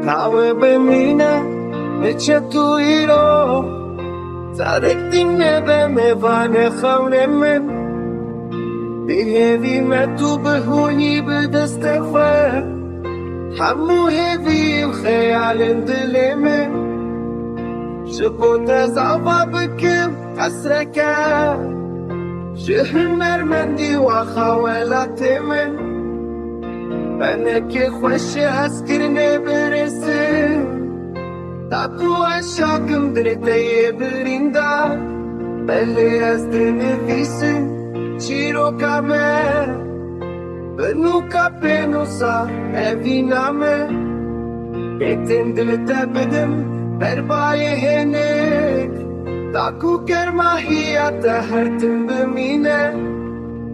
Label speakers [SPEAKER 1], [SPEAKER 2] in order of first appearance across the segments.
[SPEAKER 1] Tawe bemine neçe tu iro Tarek dinle be mevane khawnemen Bihevi metu behuni bedestefer Hamu hevi khayalin dilemen Şıbut ezava bikim hasreka Şehmer mendi wa khawalatimen Beneki خوشی اسکرنه برسیم تابو اشاکم درته بریندا بلی از دنویسیم چیرو کامه بنو کپنوسا اوینامه بیتن دلتا بدم بربای هنک تاکو کرماهیات هرتم بمینه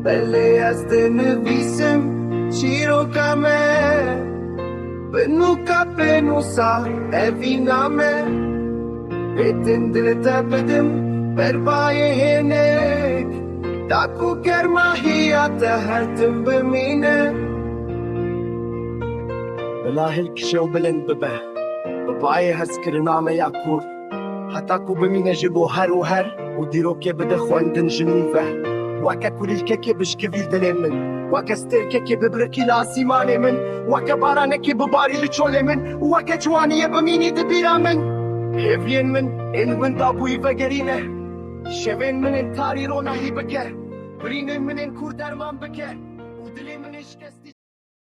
[SPEAKER 1] بلی از دنویسیم Ciro kame Benuka penusa eviname Etin dilete bedim berbaye henek Taku kermahiyate hertim bemine Belahil kişev bilin bebe Bebaye heskirname yakur Hataku bemine jibo her u her U diroke bede khwandin jinive Waka kulilkeke bishkevil dilemin Waka sterkeke bibreki lasimane min Waka baraneke bibari lichole min Waka çuaniye bimini dibira min Hevyen min ilmin tabuyi vegerine Şeven min intari rona hi bike Brinin min in kur derman bike U dilemin işkes